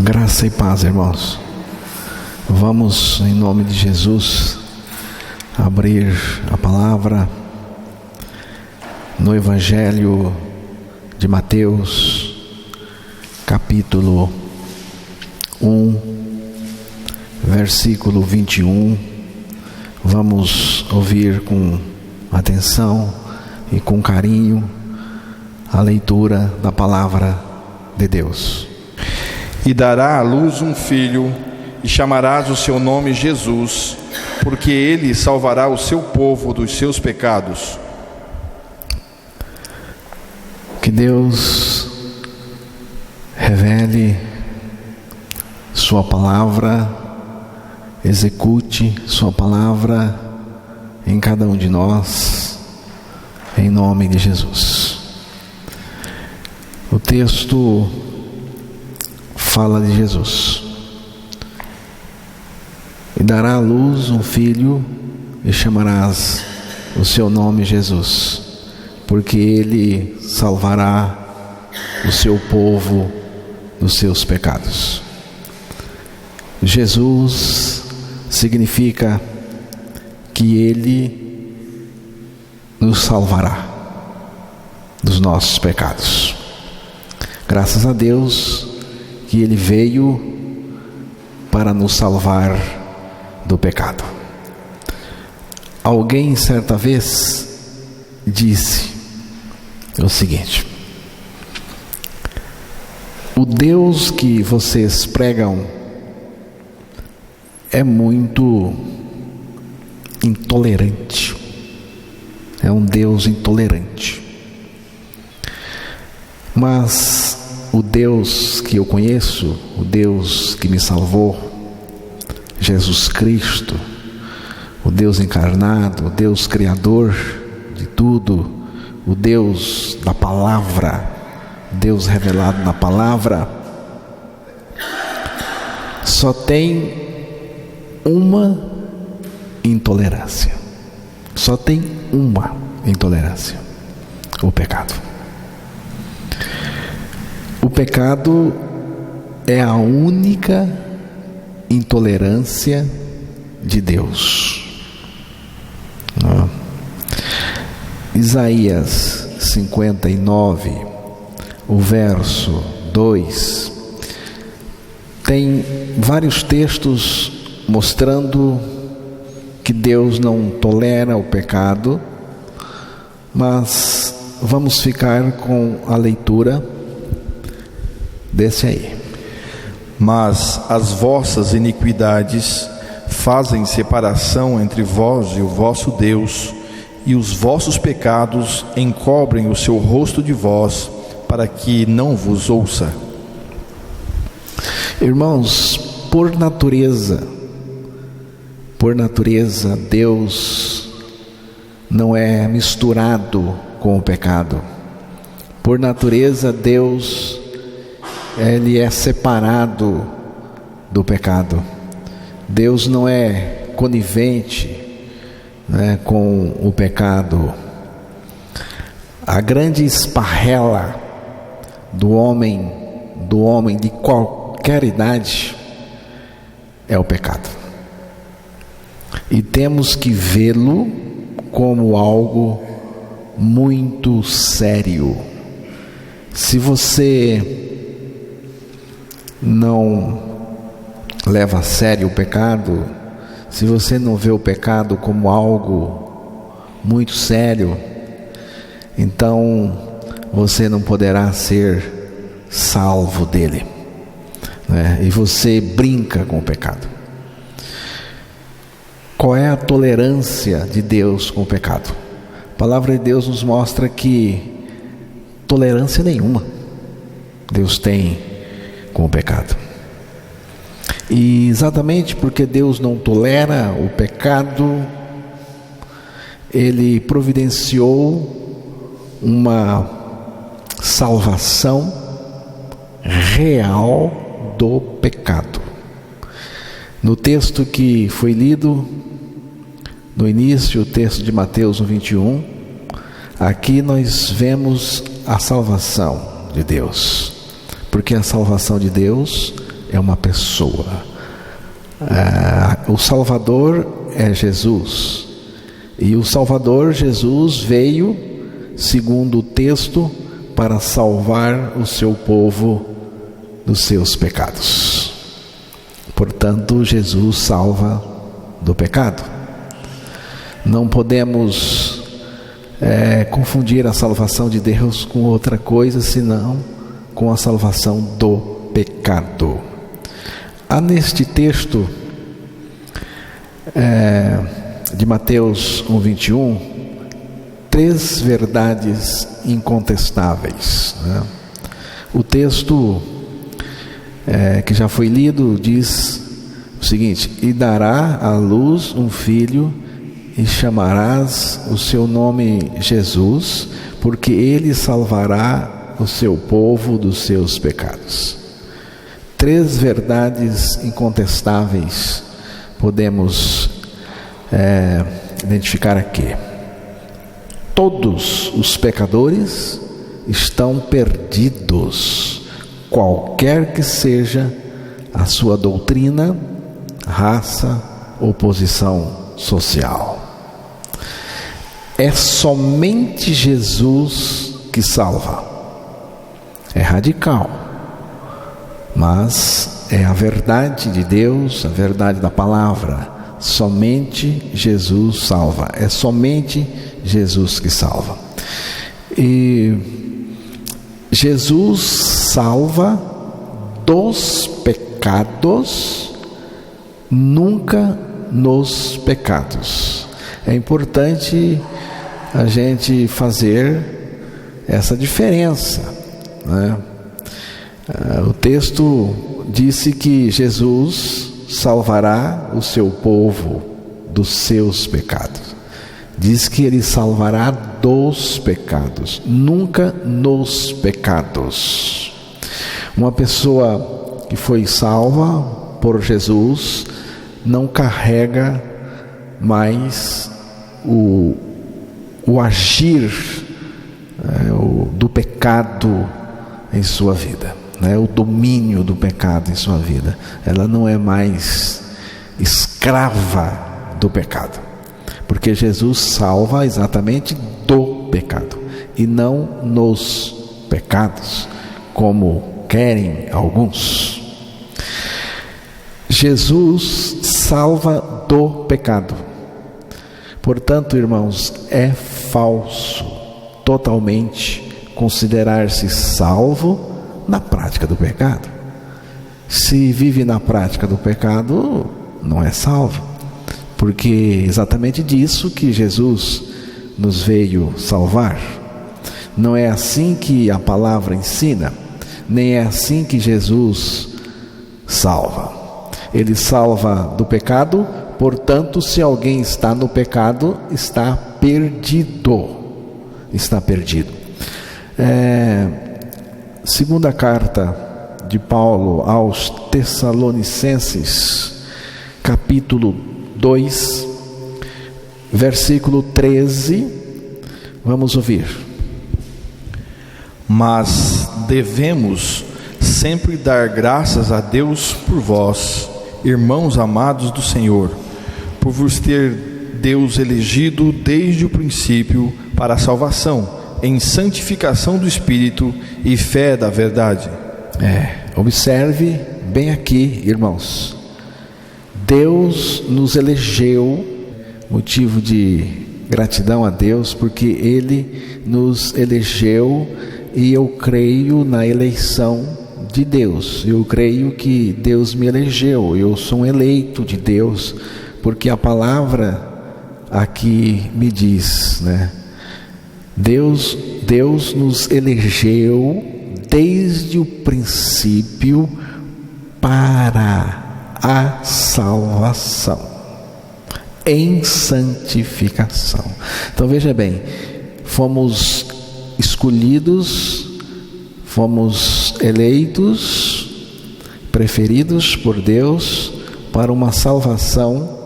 Graça e paz, irmãos. Vamos, em nome de Jesus, abrir a palavra no Evangelho de Mateus, capítulo 1, versículo 21. Vamos ouvir com atenção e com carinho a leitura da palavra de Deus. E dará à luz um filho, e chamarás o seu nome Jesus, porque ele salvará o seu povo dos seus pecados. Que Deus revele sua palavra, execute sua palavra em cada um de nós, em nome de Jesus. O texto fala de Jesus. E dará à luz um filho, e chamarás o seu nome Jesus, porque ele salvará o seu povo dos seus pecados. Jesus significa que ele nos salvará dos nossos pecados. Graças a Deus que ele veio para nos salvar do pecado. Alguém certa vez disse o seguinte: o Deus que vocês pregam é muito intolerante. É um Deus intolerante. Mas o Deus que eu conheço, o Deus que me salvou, Jesus Cristo, o Deus encarnado, o Deus criador de tudo, o Deus da palavra, Deus revelado na palavra, só tem uma intolerância. Só tem uma intolerância: o pecado. O pecado é a única intolerância de Deus. Isaías 59, o verso 2, tem vários textos mostrando que Deus não tolera o pecado, mas vamos ficar com a leitura desse aí. Mas as vossas iniquidades fazem separação entre vós e o vosso Deus, e os vossos pecados encobrem o seu rosto de vós, para que não vos ouça. Irmãos, por natureza, Deus não é misturado com o pecado. Por natureza, Deus ele é separado do pecado. Deus não é conivente, com o pecado. A grande esparrela do homem de qualquer idade é o pecado. E temos que vê-lo como algo muito sério. Se você não leva a sério o pecado, se você não vê o pecado como algo muito sério, então você não poderá ser salvo dele, e você brinca com o pecado. Qual é a tolerância de Deus com o pecado? A palavra de Deus nos mostra que tolerância nenhuma Deus tem com o pecado. E exatamente porque Deus não tolera o pecado, ele providenciou uma salvação real do pecado. No texto que foi lido no início, o texto de Mateus 21, aqui nós vemos a salvação de Deus, porque a salvação de Deus é uma pessoa. O Salvador é Jesus. E o Salvador Jesus veio, segundo o texto, para salvar o seu povo dos seus pecados. Portanto, Jesus salva do pecado. Não podemos confundir a salvação de Deus com outra coisa, senão com a salvação do pecado. Há neste texto de Mateus 1:21, 3 verdades incontestáveis, né? O texto que já foi lido diz o seguinte: e dará à luz um filho, e chamarás o seu nome Jesus, porque ele salvará o seu povo dos seus pecados. 3 verdades incontestáveis podemos identificar aqui. Todos os pecadores estão perdidos, qualquer que seja a sua doutrina, raça ou posição social. É somente Jesus que salva. É radical, mas é a verdade de Deus, a verdade da palavra. Somente Jesus salva. É somente Jesus que salva. E Jesus salva dos pecados, nunca nos pecados. É importante a gente fazer essa diferença, né? O texto disse que Jesus salvará o seu povo dos seus pecados. Diz que ele salvará dos pecados, nunca nos pecados. Uma pessoa que foi salva por Jesus não carrega mais o agir do pecado em sua vida, né? O domínio do pecado em sua vida. Ela não é mais escrava do pecado, porque Jesus salva exatamente do pecado e não nos pecados, como querem alguns. Jesus salva do pecado. Portanto, irmãos, é falso totalmente considerar-se salvo na prática do pecado. Se vive na prática do pecado, não é salvo, porque é exatamente disso que Jesus nos veio salvar. Não é assim que a palavra ensina, nem é assim que Jesus salva. Ele salva do pecado. Portanto, se alguém está no pecado, está perdido. Está perdido. Segunda carta de Paulo aos Tessalonicenses, capítulo 2, versículo 13. Vamos ouvir. Mas devemos sempre dar graças a Deus por vós, irmãos amados do Senhor, por vos ter Deus elegido desde o princípio para a salvação, em santificação do Espírito e fé da verdade. Observe bem aqui, irmãos. Deus nos elegeu, motivo de gratidão a Deus, porque Ele nos elegeu, e eu creio na eleição de Deus. Eu creio que Deus me elegeu, eu sou um eleito de Deus, porque a palavra aqui me diz, né? Deus nos elegeu desde o princípio para a salvação, em santificação. Então veja bem, fomos escolhidos, fomos eleitos, preferidos por Deus para uma salvação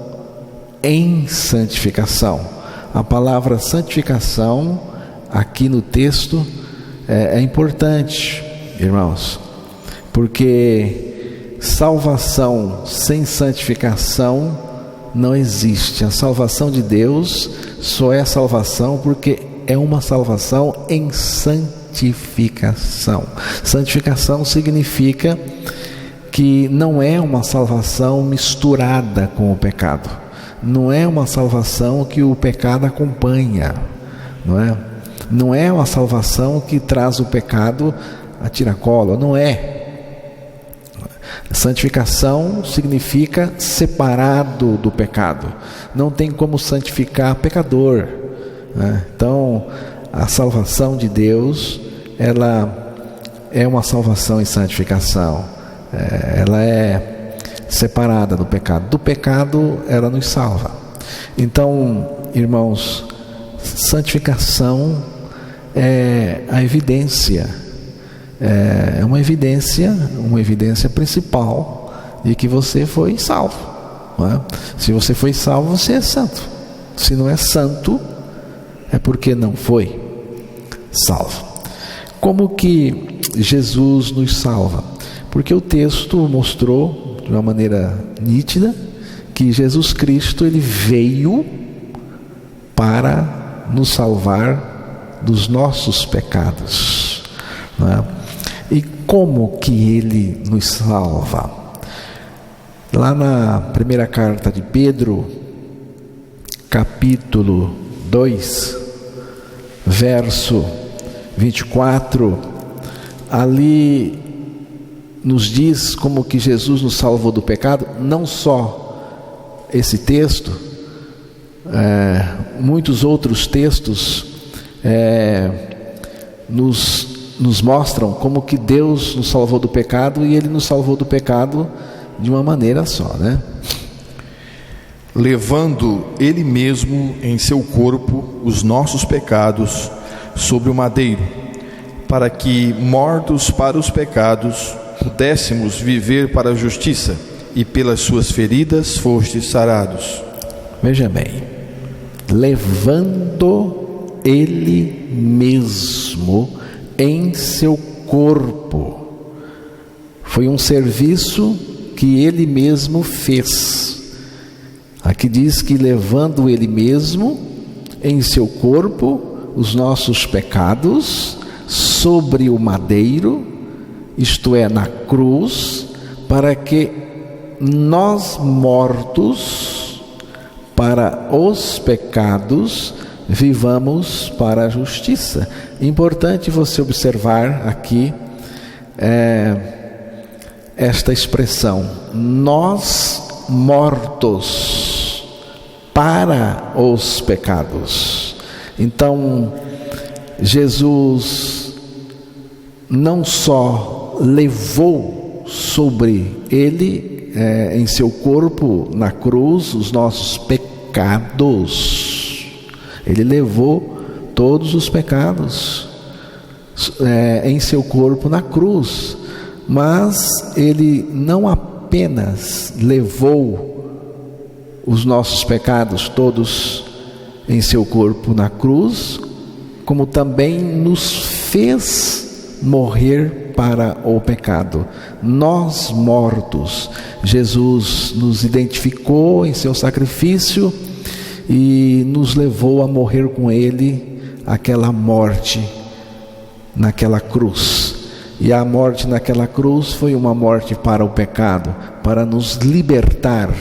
em santificação. A palavra santificação aqui no texto é importante, irmãos, porque salvação sem santificação não existe. A salvação de Deus só é salvação porque é uma salvação em santificação. Santificação significa que não é uma salvação misturada com o pecado. Não é uma salvação que o pecado acompanha, não é? Não é uma salvação que traz o pecado a tiracolo, não é. Santificação significa separado do pecado. Não tem como santificar pecador, né? Então, a salvação de Deus, ela é uma salvação em santificação. Ela é separada do pecado. Do pecado, ela nos salva. Então, irmãos, santificação é a evidência. É uma evidência principal de que você foi salvo, não é? Se você foi salvo, você é santo. Se não é santo, é porque não foi salvo. Como que Jesus nos salva? Porque o texto mostrou de uma maneira nítida que Jesus Cristo, ele veio para nos salvar dos nossos pecados, não é? E como que ele nos salva? Lá na primeira carta de Pedro, capítulo 2, verso 24, ali nos diz como que Jesus nos salvou do pecado. Não só esse texto, muitos outros textos nos mostram como que Deus nos salvou do pecado, e Ele nos salvou do pecado de uma maneira só, né? Levando Ele mesmo em seu corpo os nossos pecados sobre o madeiro, para que, mortos para os pecados, pudéssemos viver para a justiça, e pelas suas feridas fostes sarados. Veja bem, levando Ele mesmo em seu corpo. Foi um serviço que Ele mesmo fez. Aqui diz que levando Ele mesmo em seu corpo os nossos pecados sobre o madeiro, isto é, na cruz, para que nós, mortos para os pecados, vivamos para a justiça. Importante você observar aqui esta expressão: nós mortos para os pecados. Então, Jesus não só levou sobre Ele, em seu corpo, na cruz, os nossos pecados. Ele levou todos os pecados em seu corpo na cruz. Mas Ele não apenas levou os nossos pecados todos em seu corpo na cruz, como também nos fez morrer para o pecado. Nós mortos, Jesus nos identificou em seu sacrifício e nos levou a morrer com Ele aquela morte naquela cruz. E a morte naquela cruz foi uma morte para o pecado, para nos libertar,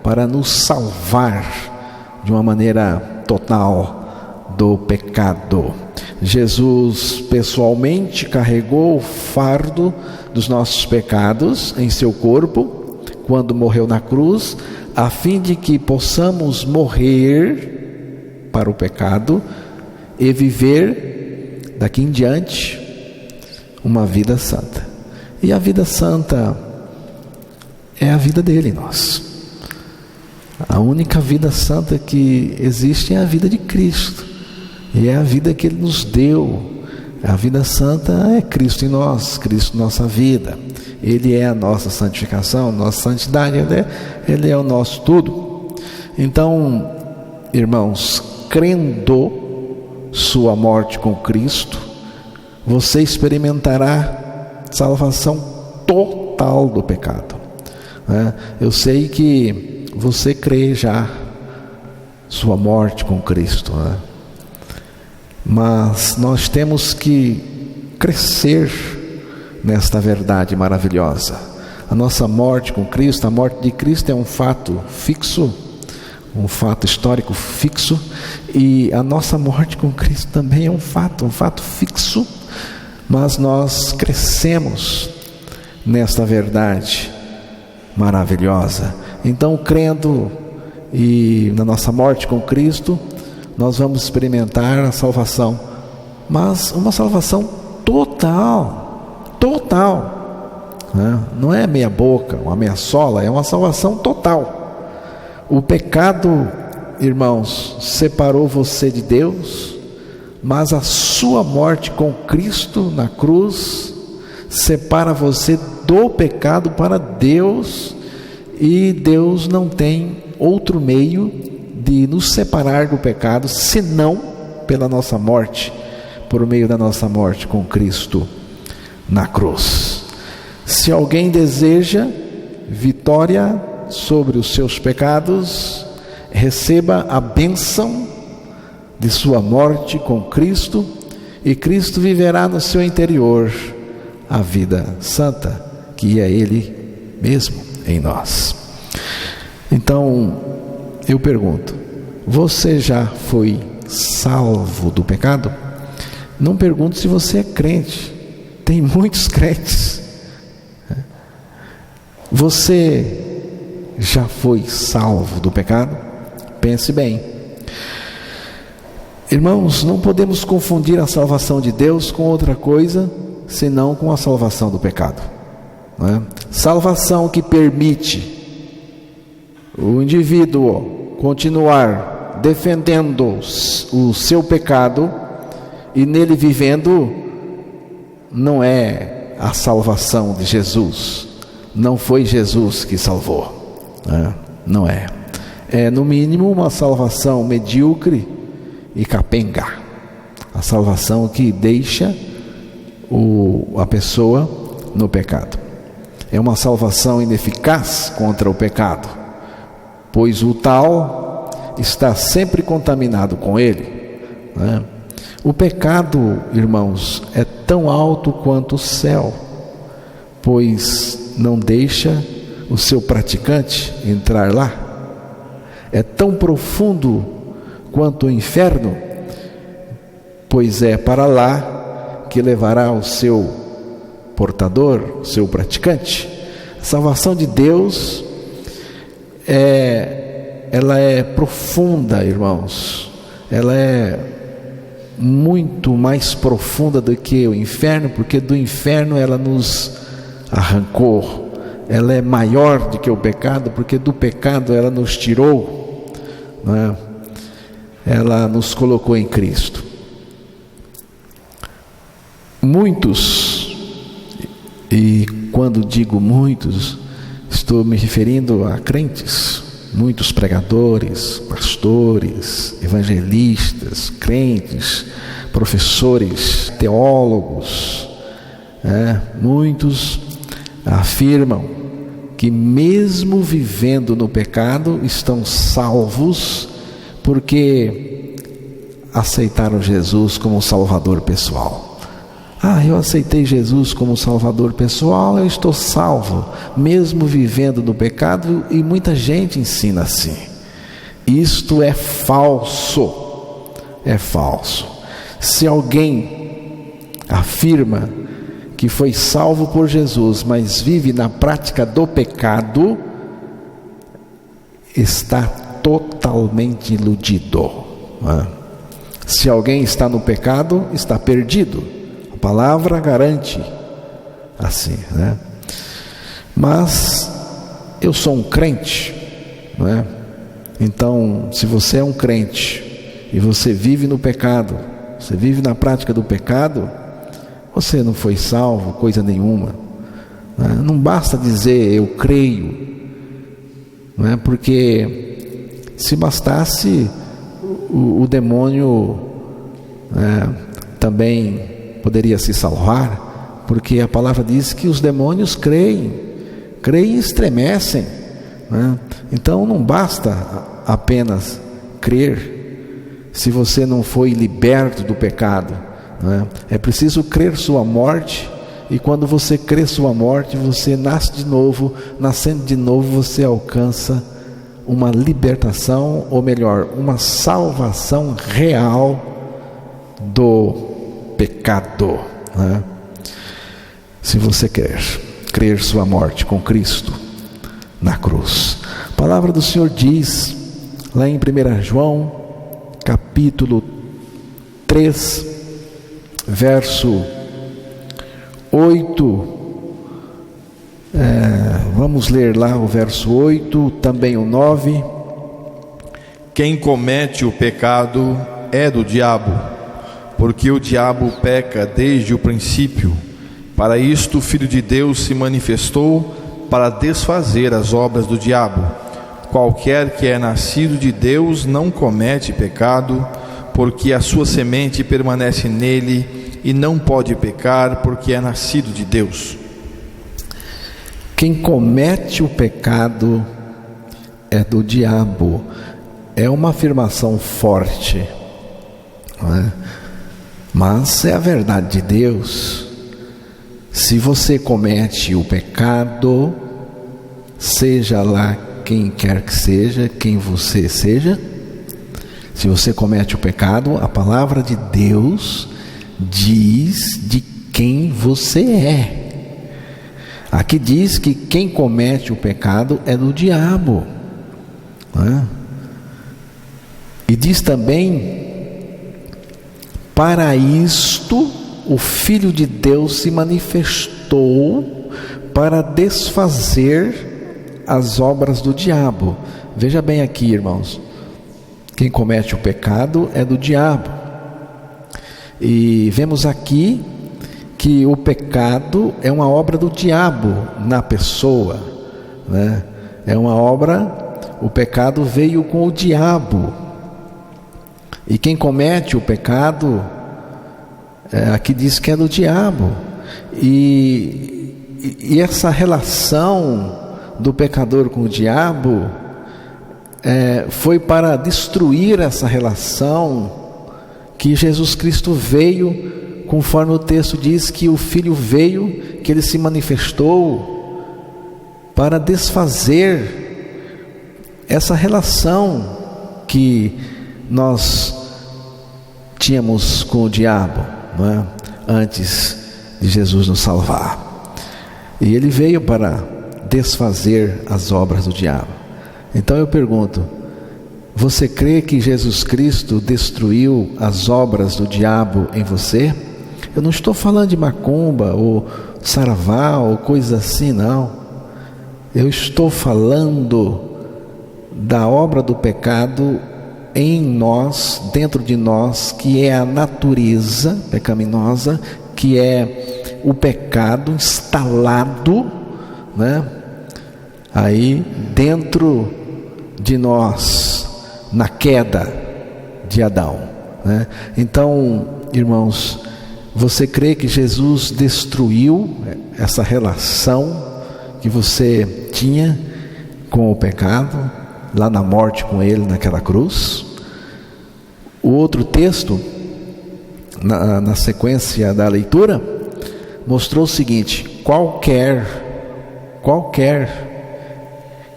para nos salvar de uma maneira total do pecado. Jesus pessoalmente carregou o fardo dos nossos pecados em seu corpo quando morreu na cruz, a fim de que possamos morrer para o pecado e viver daqui em diante uma vida santa. E a vida santa é a vida dele em nós. A única vida santa que existe é a vida de Cristo, e é a vida que Ele nos deu. A vida santa é Cristo em nós, Cristo em nossa vida. Ele é a nossa santificação, nossa santidade, Ele é o nosso tudo. Então, irmãos, crendo sua morte com Cristo, você experimentará salvação total do pecado. né? Eu sei que você crê já sua morte com Cristo, né? Mas nós temos que crescer nesta verdade maravilhosa. A nossa morte com Cristo, a morte de Cristo é um fato fixo, um fato histórico fixo, e a nossa morte com Cristo também é um fato fixo, mas nós crescemos nesta verdade maravilhosa. Então, crendo e na nossa morte com Cristo, nós vamos experimentar a salvação, mas uma salvação total, né? Não é meia boca, uma meia sola, é uma salvação total. O pecado, irmãos, separou você de Deus, mas a sua morte com Cristo na cruz separa você do pecado para Deus, e Deus não tem outro meio de nos separar do pecado senão pela nossa morte, por meio da nossa morte com Cristo na cruz. Se alguém deseja vitória sobre os seus pecados, receba a bênção de sua morte com Cristo, e Cristo viverá no seu interior a vida santa, que é Ele mesmo em nós. Então, eu pergunto: você já foi salvo do pecado? Não pergunto se você é crente, tem muitos crentes. Você já foi salvo do pecado? Pense bem. Irmãos, não podemos confundir a salvação de Deus com outra coisa senão com a salvação do pecado, não é? Salvação que permite o indivíduo continuar defendendo o seu pecado e nele vivendo, não é a salvação de Jesus. Não foi Jesus que salvou, né? Não é. É no mínimo uma salvação medíocre e capenga. A salvação que deixa a pessoa no pecado. É uma salvação ineficaz contra o pecado, pois o tal está sempre contaminado com ele, né? O pecado, irmãos, é tão alto quanto o céu, pois não deixa o seu praticante entrar lá. É tão profundo quanto o inferno, pois é para lá que levará o seu portador, o seu praticante. A salvação de Deus ela é profunda, irmãos. Ela é muito mais profunda do que o inferno, porque do inferno ela nos arrancou. Ela é maior do que o pecado, porque do pecado ela nos tirou, não é? Ela nos colocou em Cristo. Muitos, e quando digo muitos, estou me referindo a crentes, muitos pregadores, pastores, evangelistas, crentes, professores, teólogos, muitos afirmam que mesmo vivendo no pecado estão salvos porque aceitaram Jesus como Salvador pessoal. Eu aceitei Jesus como Salvador pessoal, eu estou salvo, mesmo vivendo no pecado, e muita gente ensina assim. Isto é falso, é falso. Se alguém afirma que foi salvo por Jesus, mas vive na prática do pecado, está totalmente iludido, né? Se alguém está no pecado, está perdido. A palavra garante assim, né? Mas eu sou um crente, não é? Então, se você é um crente e você vive no pecado, você vive na prática do pecado, você não foi salvo coisa nenhuma, né? Não basta dizer eu creio, não é? Porque se bastasse, o demônio também poderia se salvar, porque a palavra diz que os demônios creem creem e estremecem, né? Então não basta apenas crer se você não foi liberto do pecado, né? É preciso crer sua morte, e quando você crê sua morte, você nasce de novo. Nascendo de novo, você alcança uma libertação, ou melhor, uma salvação real do pecado, né? Se você crer sua morte com Cristo na cruz. A palavra do Senhor diz lá em 1 João capítulo 3, verso 8, vamos ler lá o verso 8, também o 9. Quem comete o pecado é do diabo, porque o diabo peca desde o princípio. Para isto o Filho de Deus se manifestou, para desfazer as obras do diabo. Qualquer que é nascido de Deus não comete pecado, porque a sua semente permanece nele, e não pode pecar, porque é nascido de Deus. Quem comete o pecado é do diabo. É uma afirmação forte, não é? Mas é a verdade de Deus. Se você comete o pecado, seja lá quem quer que seja, quem você seja, se você comete o pecado, a palavra de Deus diz de quem você é. Aqui diz que quem comete o pecado é do diabo, não é? E diz também: para isto o Filho de Deus se manifestou, para desfazer as obras do diabo. Veja bem aqui, irmãos, quem comete o pecado é do diabo. E vemos aqui que o pecado é uma obra do diabo na pessoa, né? É uma obra, o pecado veio com o diabo. E quem comete o pecado, aqui diz que é do diabo. E essa relação do pecador com o diabo foi para destruir essa relação que Jesus Cristo veio, conforme o texto diz que o Filho veio, que ele se manifestou para desfazer essa relação que nós tínhamos com o diabo, não é? Antes de Jesus nos salvar. E ele veio para desfazer as obras do diabo. Então eu pergunto: você crê que Jesus Cristo destruiu as obras do diabo em você? Eu não estou falando de macumba ou saravá ou coisa assim, não. Eu estou falando da obra do pecado em nós, dentro de nós, que é a natureza pecaminosa, que é o pecado instalado, né? Aí dentro de nós, na queda de Adão, né? Então, irmãos, você crê que Jesus destruiu essa relação que você tinha com o pecado, lá na morte com ele naquela cruz? O outro texto, na sequência da leitura, mostrou o seguinte: qualquer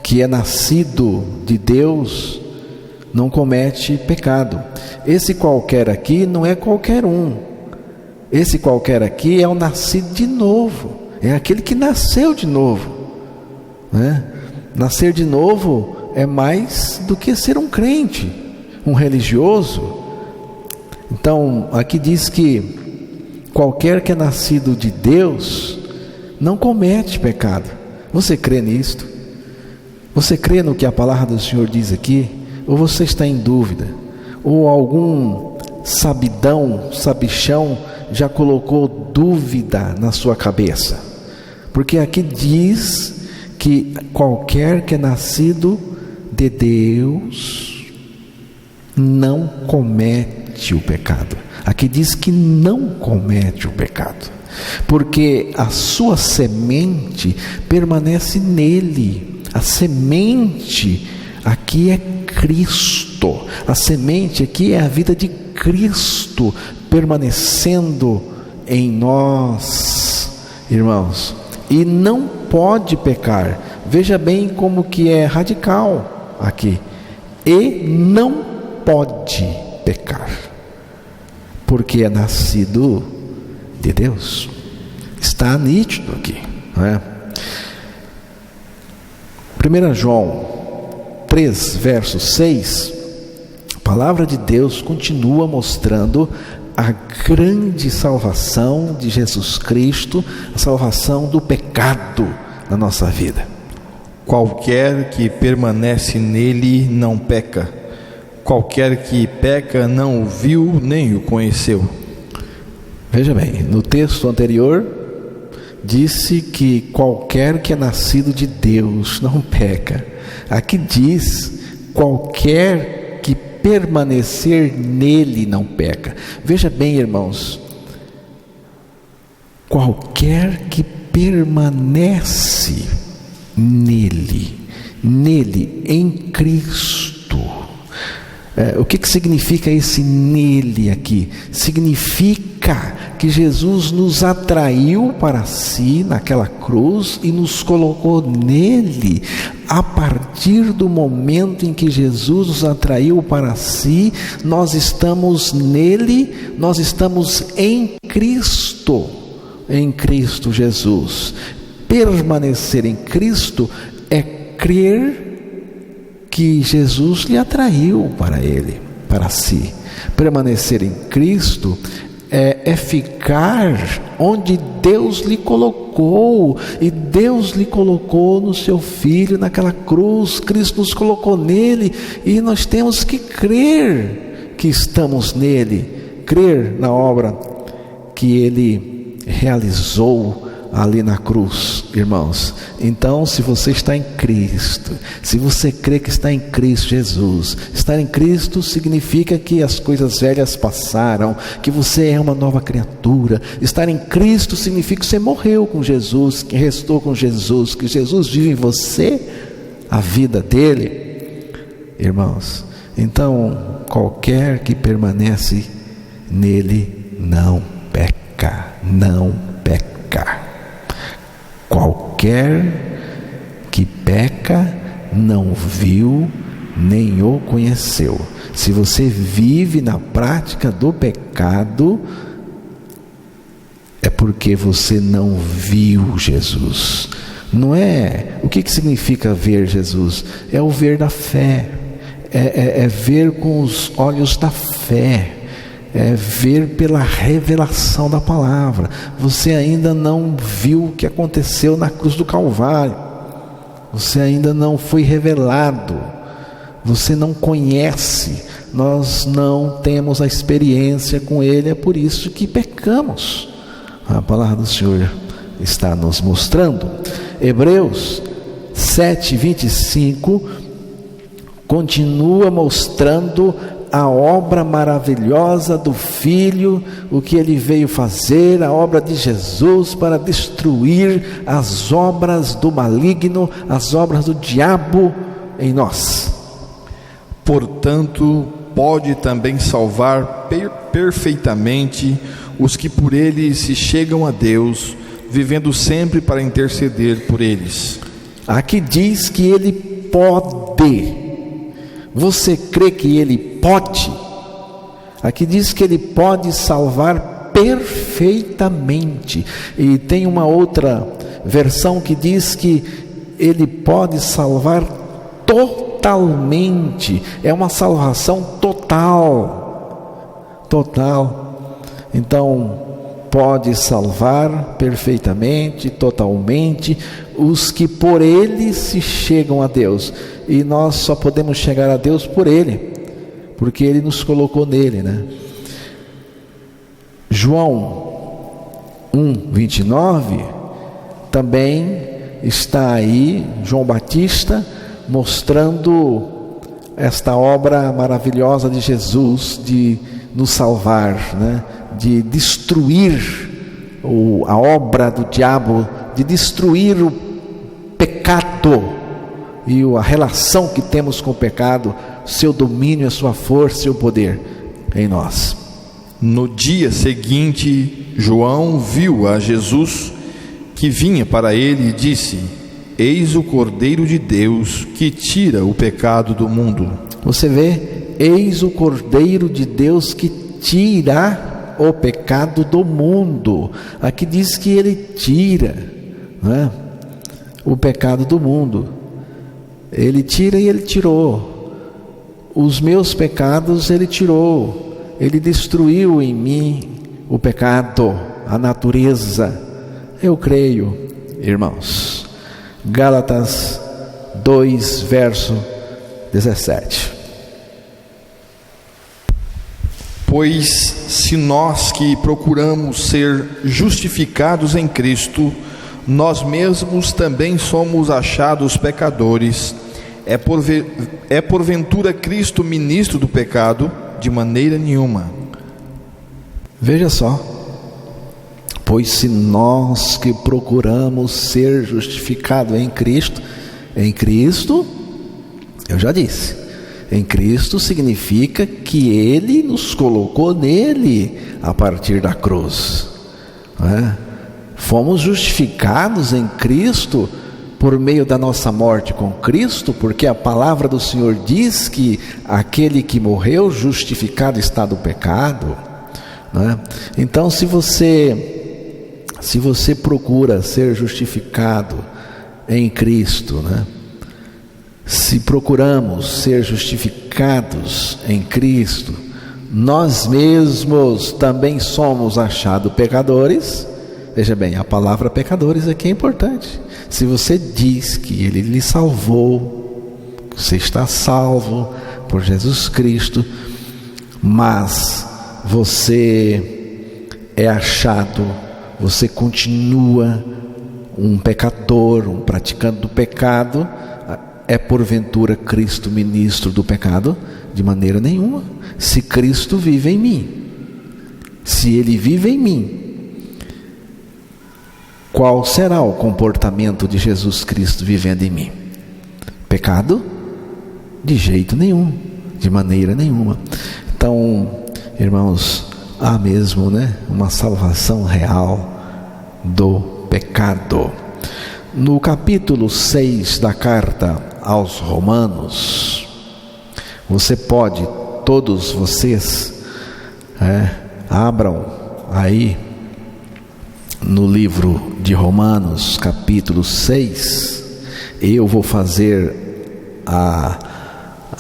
que é nascido de Deus não comete pecado. Esse qualquer aqui não é qualquer um. Esse qualquer aqui é o nascido de novo, é aquele que nasceu de novo, né? Nascer de novo é mais do que ser um crente, um religioso. Então aqui diz que qualquer que é nascido de Deus não comete pecado. Você crê nisto? Você crê no que a palavra do Senhor diz aqui? Ou você está em dúvida? Ou algum sabichão já colocou dúvida na sua cabeça? Porque aqui diz que qualquer que é nascido de Deus não comete o pecado. Aqui diz que não comete o pecado. porque a sua semente permanece nele. A semente aqui é Cristo, a semente aqui é a vida de Cristo permanecendo em nós, irmãos, e não pode pecar. Veja bem como que é radical aqui, e não pode pecar, porque é nascido de Deus. Está nítido aqui, não é? 1 João 3, verso 6, a palavra de Deus continua mostrando a grande salvação de Jesus Cristo, a salvação do pecado na nossa vida. Qualquer que permanece nele não peca. Qualquer que peca não o viu nem o conheceu. Veja bem, no texto anterior disse que qualquer que é nascido de Deus não peca. Aqui diz qualquer que permanecer nele não peca. Veja bem, irmãos, qualquer que permanece nele, em Cristo. O que significa esse nele aqui? Significa que Jesus nos atraiu para si naquela cruz e nos colocou nele. A partir do momento em que Jesus nos atraiu para si, nós estamos nele, nós estamos em Cristo Jesus. Permanecer em Cristo é crer que Jesus lhe atraiu para ele, para si. Permanecer em Cristo é ficar onde Deus lhe colocou, e Deus lhe colocou no seu Filho naquela cruz. Cristo nos colocou nele, e nós temos que crer que estamos nele, crer na obra que ele realizou ali na cruz, irmãos. Então, se você está em Cristo, se você crê que está em Cristo Jesus, estar em Cristo significa que as coisas velhas passaram, que você é uma nova criatura. Estar em Cristo significa que você morreu com Jesus, que restou com Jesus, que Jesus vive em você, a vida dele, irmãos. Então, qualquer que permanece nele não peca, não peca. Qualquer que peca não viu nem o conheceu. Se você vive na prática do pecado, é porque você não viu Jesus. Não é? O que significa ver Jesus? É o ver da fé, é ver com os olhos da fé, é ver pela revelação da palavra. Você ainda não viu o que aconteceu na cruz do Calvário, você ainda não foi revelado, você não conhece, nós não temos a experiência com ele. É por isso que pecamos. A palavra do Senhor está nos mostrando. Hebreus 7:25 continua mostrando a obra maravilhosa do Filho, o que ele veio fazer, a obra de Jesus para destruir as obras do maligno, as obras do diabo em nós. Portanto, pode também salvar perfeitamente os que por ele se chegam a Deus, vivendo sempre para interceder por eles. Aqui diz que ele pode. Você crê que ele pode? Aqui diz que ele pode salvar perfeitamente. E tem uma outra versão que diz que ele pode salvar totalmente. É uma salvação total. Total. Então, pode salvar perfeitamente, totalmente, os que por ele se chegam a Deus. E nós só podemos chegar a Deus por ele, porque ele nos colocou nele, né? João 1:29 também está aí, João Batista mostrando esta obra maravilhosa de Jesus de nos salvar, né? De destruir a obra do diabo de destruir o pecado e a relação que temos com o pecado, seu domínio, a sua força e o poder em nós. No dia seguinte, João viu a Jesus que vinha para ele e disse: Eis o Cordeiro de Deus que tira o pecado do mundo. Você vê? Eis o Cordeiro de Deus que tira o pecado do mundo. Aqui diz que ele tira, né, o pecado do mundo. Ele tira e ele tirou. Os meus pecados ele tirou. Ele destruiu em mim o pecado, a natureza. Eu creio, irmãos. Gálatas 2, verso 17. Pois se nós que procuramos ser justificados em Cristo, nós mesmos também somos achados pecadores, é porventura Cristo ministro do pecado? De maneira nenhuma. Veja só. Pois se nós que procuramos ser justificados em Cristo, eu já disse, em Cristo significa que Ele nos colocou nele a partir da cruz, né? Fomos justificados em Cristo por meio da nossa morte com Cristo, porque a palavra do Senhor diz que aquele que morreu justificado está do pecado, né? Então se você procura ser justificado em Cristo, né? Se procuramos ser justificados em Cristo, nós mesmos também somos achados pecadores. Veja bem, a palavra pecadores aqui é importante. Se você diz que Ele lhe salvou, você está salvo por Jesus Cristo, mas você é achado, você continua um pecador, um praticante do pecado, é porventura Cristo ministro do pecado? De maneira nenhuma. Se Cristo vive em mim, se Ele vive em mim, qual será o comportamento de Jesus Cristo vivendo em mim? Pecado? De jeito nenhum, de maneira nenhuma. Então, irmãos, há mesmo, né, uma salvação real do pecado. No capítulo 6 da carta aos Romanos, você pode, todos vocês, abram aí no livro de Romanos, capítulo 6. Eu vou fazer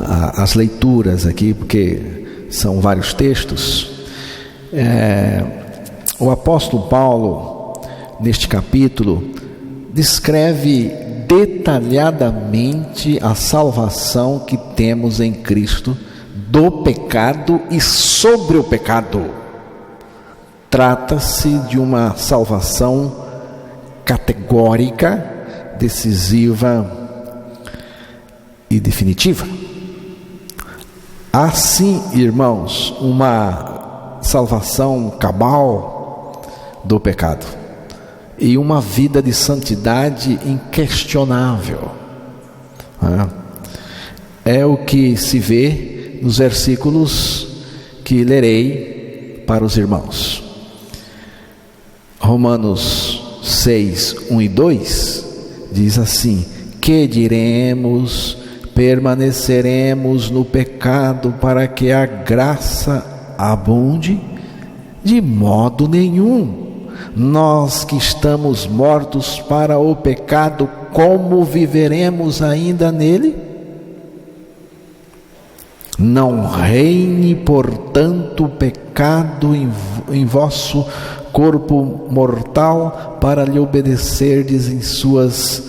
as leituras aqui, porque são vários textos. O apóstolo Paulo, neste capítulo, descreve detalhadamente a salvação que temos em Cristo do pecado e sobre o pecado. Trata-se de uma salvação categórica, decisiva e definitiva. Há sim, irmãos, uma salvação cabal do pecado e uma vida de santidade inquestionável. É o que se vê nos versículos que lerei para os irmãos. Romanos 6, 1 e 2 diz assim: que diremos? Permaneceremos no pecado para que a graça abunde? De modo nenhum. Nós que estamos mortos para o pecado, como viveremos ainda nele? Não reine, portanto, o pecado em vosso corpo mortal, para lhe obedecerdes em suas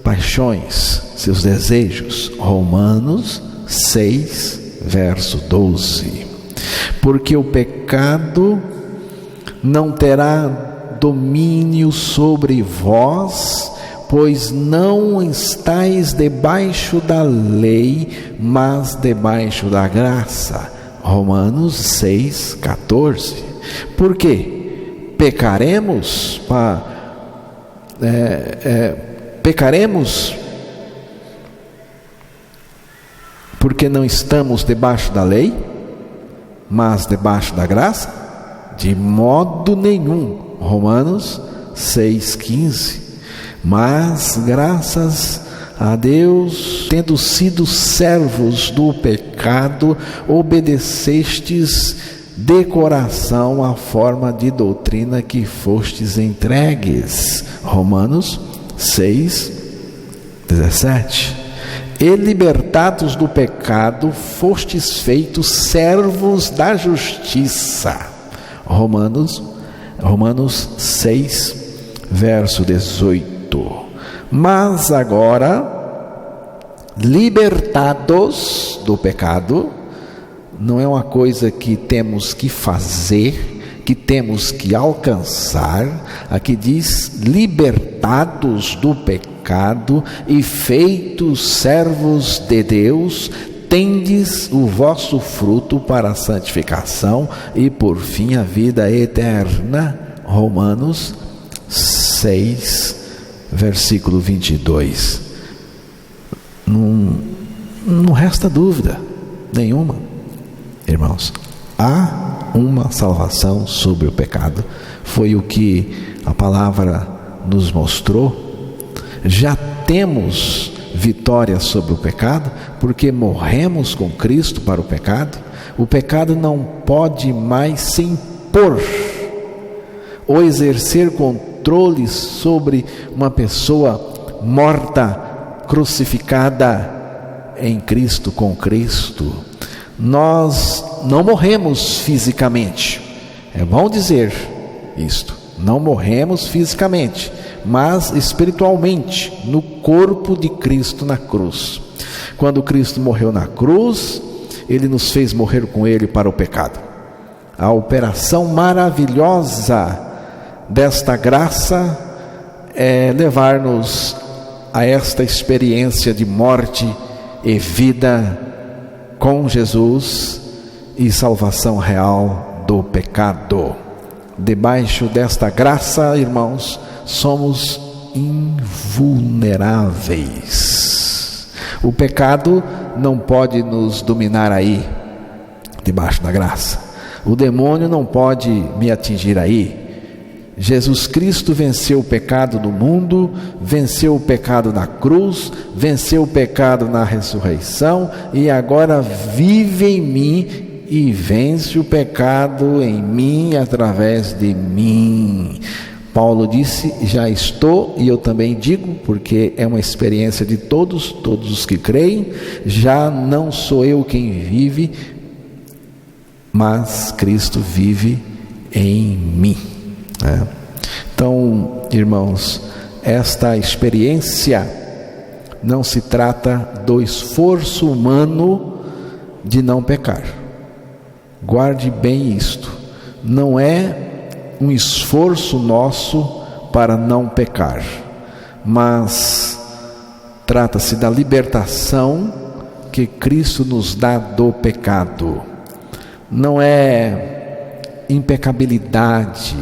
paixões, seus desejos. Romanos 6, verso 12. Porque o pecado não terá domínio sobre vós, pois não estáis debaixo da lei, mas debaixo da graça. Romanos 6, 14. Por quê? pecaremos, pecaremos porque não estamos debaixo da lei, mas debaixo da graça? De modo nenhum. Romanos 6,15. Mas graças a Deus, tendo sido servos do pecado, obedecestes de coração a forma de doutrina que fostes entregues. Romanos 6,17. E libertados do pecado, fostes feitos servos da justiça. Romanos 6, verso 18. Mas agora, libertados do pecado, não é uma coisa que temos que fazer, que temos que alcançar. Aqui diz: libertados do pecado e feitos servos de Deus, tendes o vosso fruto para a santificação e por fim a vida eterna. Romanos 6, versículo 22. Não resta dúvida nenhuma, irmãos, há uma salvação sobre o pecado. Foi o que a palavra nos mostrou. Já temos vitória sobre o pecado, porque morremos com Cristo para o pecado. O pecado não pode mais se impor ou exercer controle sobre uma pessoa morta, crucificada em Cristo, com Cristo. Nós não morremos fisicamente, é bom dizer isto, não morremos fisicamente, mas espiritualmente, no corpo de Cristo na cruz. Quando Cristo morreu na cruz, Ele nos fez morrer com Ele para o pecado. A operação maravilhosa desta graça é levar-nos a esta experiência de morte e vida com Jesus e salvação real do pecado. Debaixo desta graça, irmãos, somos invulneráveis. O pecado não pode nos dominar aí, debaixo da graça. O demônio não pode me atingir aí. Jesus Cristo venceu o pecado do mundo, venceu o pecado na cruz, venceu o pecado na ressurreição e agora vive em mim e vence o pecado em mim através de mim. Paulo disse: já estou, e eu também digo, porque é uma experiência de todos os que creem, já não sou eu quem vive, mas Cristo vive em mim. Então, irmãos, esta experiência não se trata do esforço humano de não pecar. Guarde bem isto. Não é um esforço nosso para não pecar, mas trata-se da libertação que Cristo nos dá do pecado. Não é impecabilidade,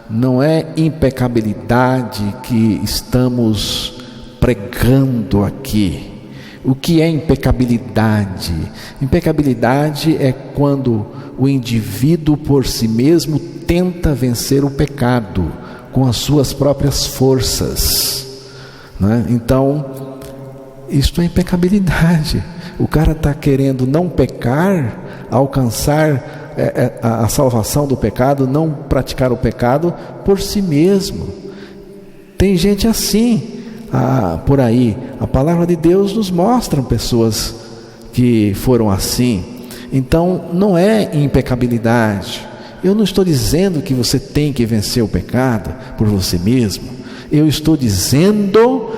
não é impecabilidade que estamos pregando aqui. O que é impecabilidade? Impecabilidade é quando o indivíduo por si mesmo tenta vencer o pecado com as suas próprias forças, né? Então, isto é impecabilidade. O cara está querendo não pecar, alcançar a salvação do pecado, não praticar o pecado por si mesmo. Tem gente assim por aí. A palavra de Deus nos mostra pessoas que foram assim. Então não é impecabilidade. Eu não estou dizendo que você tem que vencer o pecado por você mesmo. Eu estou dizendo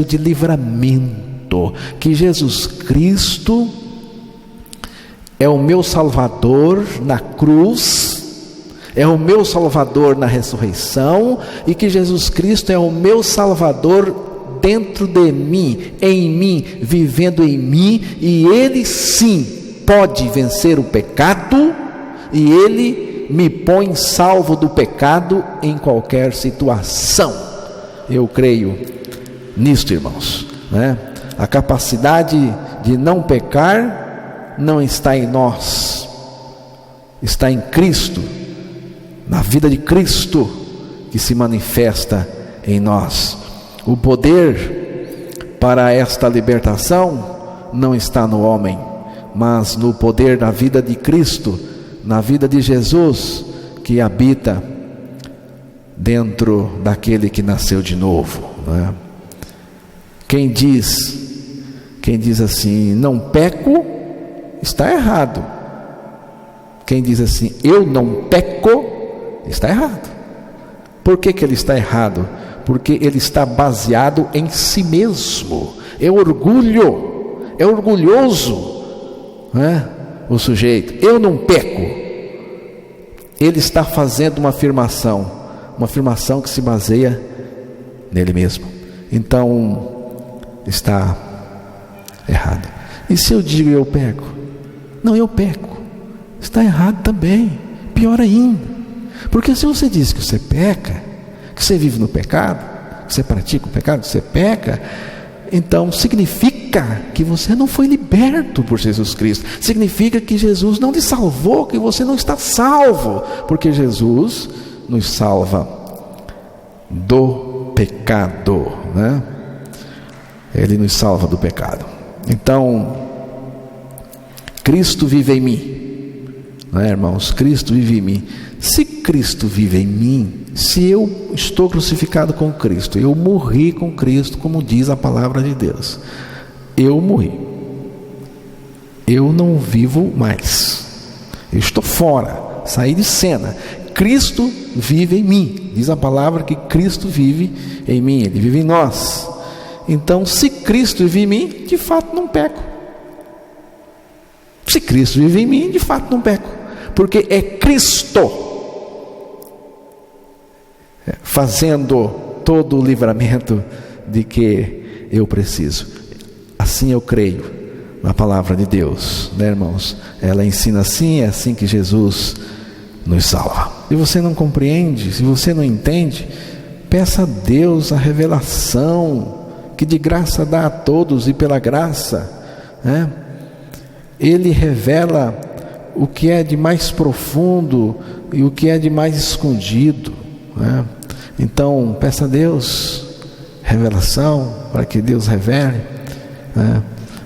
de livramento, que Jesus Cristo é o meu Salvador na cruz, é o meu Salvador na ressurreição, e que Jesus Cristo é o meu Salvador dentro de mim, em mim, vivendo em mim, e Ele sim pode vencer o pecado, e Ele me põe salvo do pecado em qualquer situação. Eu creio nisto, irmãos, né? A capacidade de não pecar não está em nós, está em Cristo, na vida de Cristo que se manifesta em nós. O poder para esta libertação não está no homem, mas no poder da vida de Cristo, na vida de Jesus, que habita dentro daquele que nasceu de novo, né? Quem diz assim, não peco, está errado. Quem diz assim, eu não peco, está errado. Por que ele está errado? Porque ele está baseado em si mesmo. É orgulho, é orgulhoso, né? O sujeito, eu não peco. Ele está fazendo uma afirmação que se baseia nele mesmo. Então, está errado. E se eu digo eu peco? Não, eu peco. Está errado também. Pior ainda. Porque se você diz que você peca, que você vive no pecado, que você pratica o pecado, que você peca, então significa que você não foi liberto por Jesus Cristo. Significa que Jesus não te salvou, que você não está salvo. Porque Jesus nos salva do pecado, né? Ele nos salva do pecado. Então, Cristo vive em mim, né, irmãos? Cristo vive em mim. Se Cristo vive em mim, se eu estou crucificado com Cristo, eu morri com Cristo, como diz a palavra de Deus, eu morri, eu não vivo mais, eu estou fora, saí de cena. Cristo vive em mim, diz a palavra que Cristo vive em mim, Ele vive em nós. Então, se Cristo vive em mim, de fato não peco. Se Cristo vive em mim, de fato não peco, porque é Cristo fazendo todo o livramento de que eu preciso. Assim eu creio na palavra de Deus, né, irmãos? Ela ensina assim, é assim que Jesus nos salva. Se você não compreende, se você não entende, peça a Deus a revelação, que de graça dá a todos e pela graça, né? Ele revela o que é de mais profundo e o que é de mais escondido, né? Então peça a Deus revelação, para que Deus revele, né?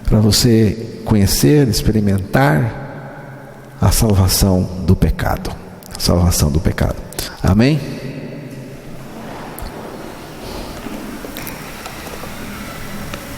Para você conhecer, experimentar a salvação do pecado. A salvação do pecado. Amém?